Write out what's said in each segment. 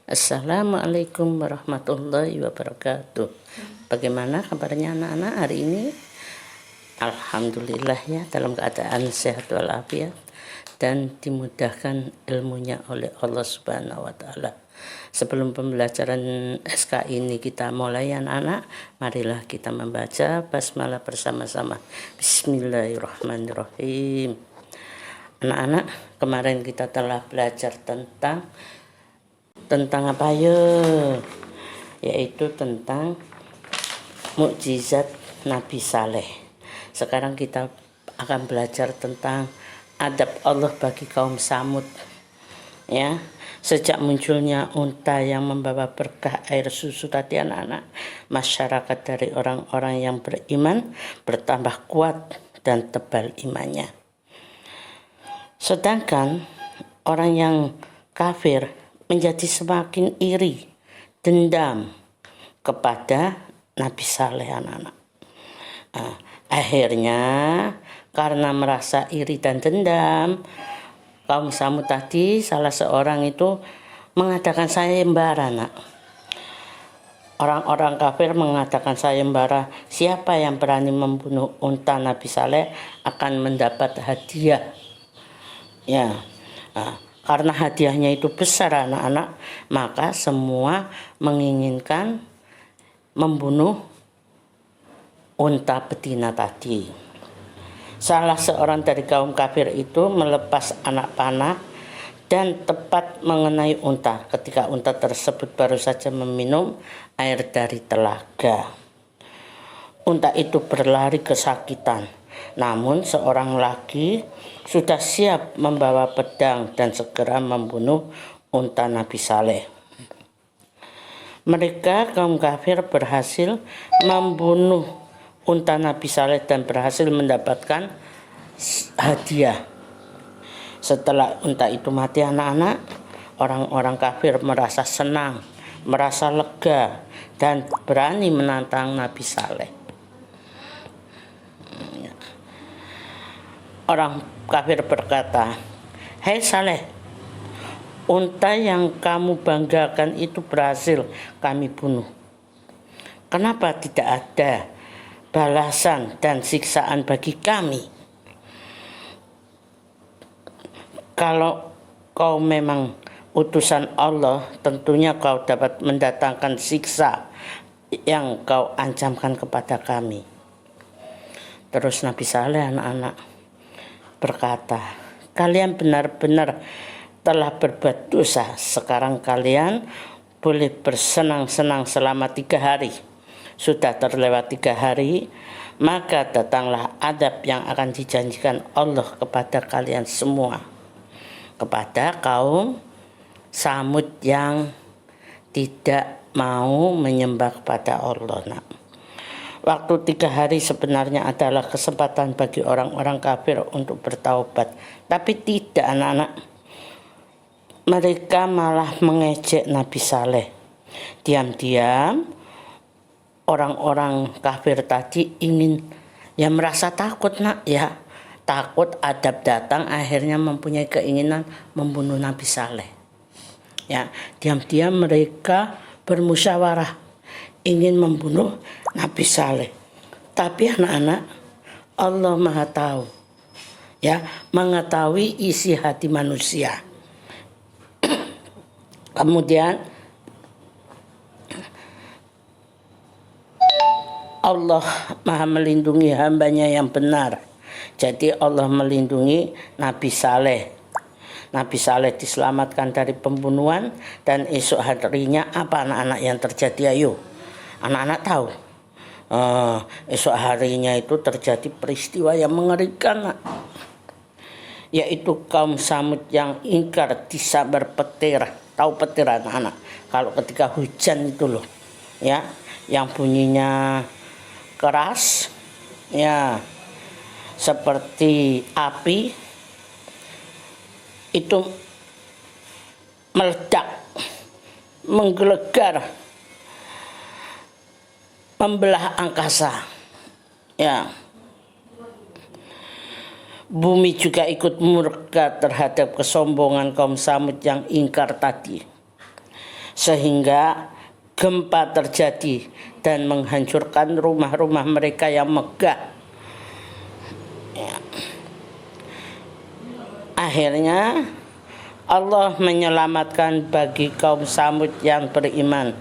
Assalamualaikum warahmatullahi wabarakatuh. Bagaimana kabarnya anak-anak hari ini? Alhamdulillah ya, dalam keadaan sehat walafiat dan dimudahkan ilmunya oleh Allah Subhanahu wa taala. Sebelum pembelajaran SK ini kita mulai anak-anak, marilah kita membaca basmalah bersama-sama. Bismillahirrahmanirrahim. Anak-anak, kemarin kita telah belajar tentang apa ya? Yaitu tentang mukjizat Nabi Saleh. Sekarang kita akan belajar tentang adab Allah bagi kaum Samud. Ya, sejak munculnya unta yang membawa berkah air susu tadi anak-anak, masyarakat dari orang-orang yang beriman bertambah kuat dan tebal imannya. Sedangkan orang yang kafir menjadi semakin iri, dendam kepada Nabi Saleh anak-anak. Akhirnya karena merasa iri dan dendam, kaum Samud tadi salah seorang itu mengadakan sayembara. Orang-orang kafir mengatakan sayembara, siapa yang berani membunuh unta Nabi Saleh akan mendapat hadiah. Ya. Karena hadiahnya itu besar anak-anak, maka semua menginginkan membunuh unta betina tadi. Salah seorang dari kaum kafir itu melepas anak panah dan tepat mengenai unta ketika unta tersebut baru saja meminum air dari telaga. Unta itu berlari kesakitan, namun seorang lagi sudah siap membawa pedang dan segera membunuh unta Nabi Saleh. Mereka kaum kafir berhasil membunuh unta Nabi Saleh dan berhasil mendapatkan hadiah. Setelah unta itu mati anak-anak, orang-orang kafir merasa senang, merasa lega dan berani menantang Nabi Saleh. Orang kafir berkata, "Hei Saleh, unta yang kamu banggakan itu berhasil kami bunuh. Kenapa tidak ada balasan dan siksaan bagi kami? Kalau kau memang utusan Allah, tentunya kau dapat mendatangkan siksa yang kau ancamkan kepada kami." Terus Nabi Saleh anak-anak berkata, "Kalian benar-benar telah berbuat dosa. Sekarang kalian boleh bersenang-senang selama 3 hari. Sudah terlewat 3 hari, maka datanglah adab yang akan dijanjikan Allah kepada kalian semua, kepada kaum Samud yang tidak mau menyembah kepada Allah." Waktu 3 hari sebenarnya adalah kesempatan bagi orang-orang kafir untuk bertaubat. Tapi tidak anak-anak. Mereka malah mengejek Nabi Saleh. Diam-diam orang-orang kafir tadi ingin merasa takut takut adab datang, akhirnya mempunyai keinginan membunuh Nabi Saleh. Diam-diam mereka bermusyawarah ingin membunuh Nabi Saleh. Tapi anak-anak, Allah Maha tahu, mengetahui isi hati manusia. Kemudian Allah Maha melindungi hambanya yang benar. Jadi Allah melindungi Nabi Saleh. Nabi Saleh diselamatkan dari pembunuhan, dan esok harinya apa anak-anak yang terjadi? Ayo anak-anak tahu. Esok harinya itu terjadi peristiwa yang mengerikan, yaitu kaum Samud yang ingkar disambar petir. Tahu petir anak-anak? Kalau ketika hujan itu loh, yang bunyinya keras, seperti api, itu meledak, menggelegar, membelah angkasa. Bumi juga ikut murka terhadap kesombongan kaum Samud yang ingkar tadi. sehingga gempa terjadi dan menghancurkan rumah-rumah mereka yang megah. Ya. Akhirnya Allah menyelamatkan bagi kaum Samud yang beriman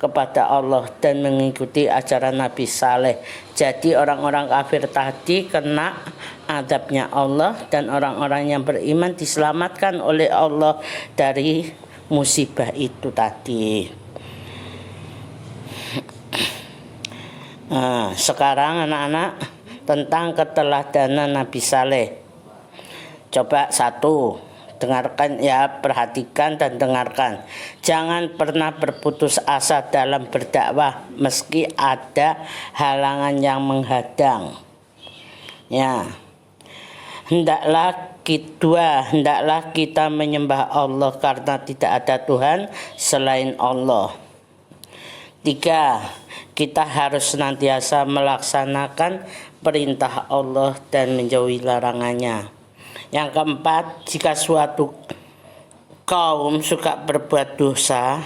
kepada Allah dan mengikuti ajaran Nabi Saleh. Jadi orang-orang kafir tadi kena azabnya Allah, dan orang-orang yang beriman diselamatkan oleh Allah dari musibah itu tadi. Nah, sekarang anak-anak tentang keteladanan Nabi Saleh. Coba satu, dengarkan ya, perhatikan dan dengarkan. Jangan pernah berputus asa dalam berdakwah meski ada halangan yang menghadang. Ya. Hendaklah kita menyembah Allah karena tidak ada Tuhan selain Allah. 3. Kita harus senantiasa melaksanakan perintah Allah dan menjauhi larangannya. Yang keempat, jika suatu kaum suka berbuat dosa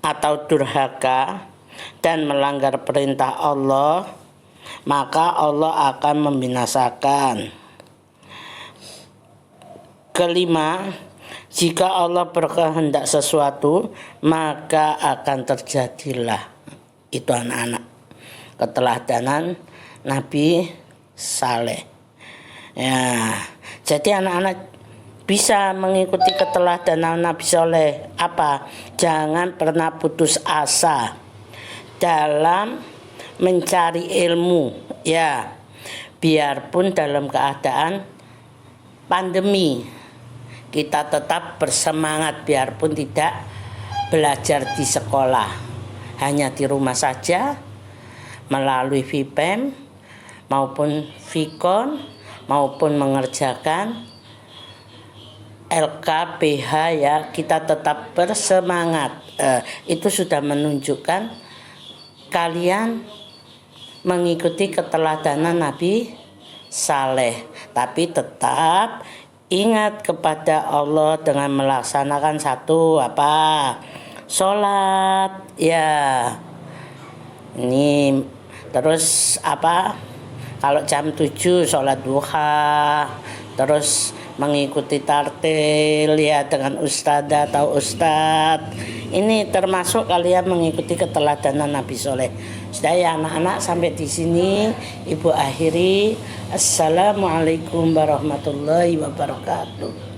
atau durhaka dan melanggar perintah Allah, maka Allah akan membinasakan. Kelima, jika Allah berkehendak sesuatu, maka akan terjadilah. Itu anak-anak keteladanan Nabi Saleh. Ya, jadi anak-anak bisa mengikuti keteladanan Nabi Saleh. Apa? Jangan pernah putus asa dalam mencari ilmu. Ya, biarpun dalam keadaan pandemi, kita tetap bersemangat biarpun tidak belajar di sekolah, hanya di rumah saja melalui VPM maupun Vkon maupun mengerjakan LKPH, ya, kita tetap bersemangat. Itu sudah menunjukkan kalian mengikuti keteladanan Nabi Saleh. Tapi tetap ingat kepada Allah dengan melaksanakan satu apa? Sholat, ya. Ini terus apa? Kalau jam 7 sholat duha, terus mengikuti tartil ya dengan ustadzah atau ustadz. Ini termasuk kalian mengikuti keteladanan Nabi Saleh. Sudah ya anak-anak, sampai di sini Ibu akhiri. Assalamualaikum warahmatullahi wabarakatuh.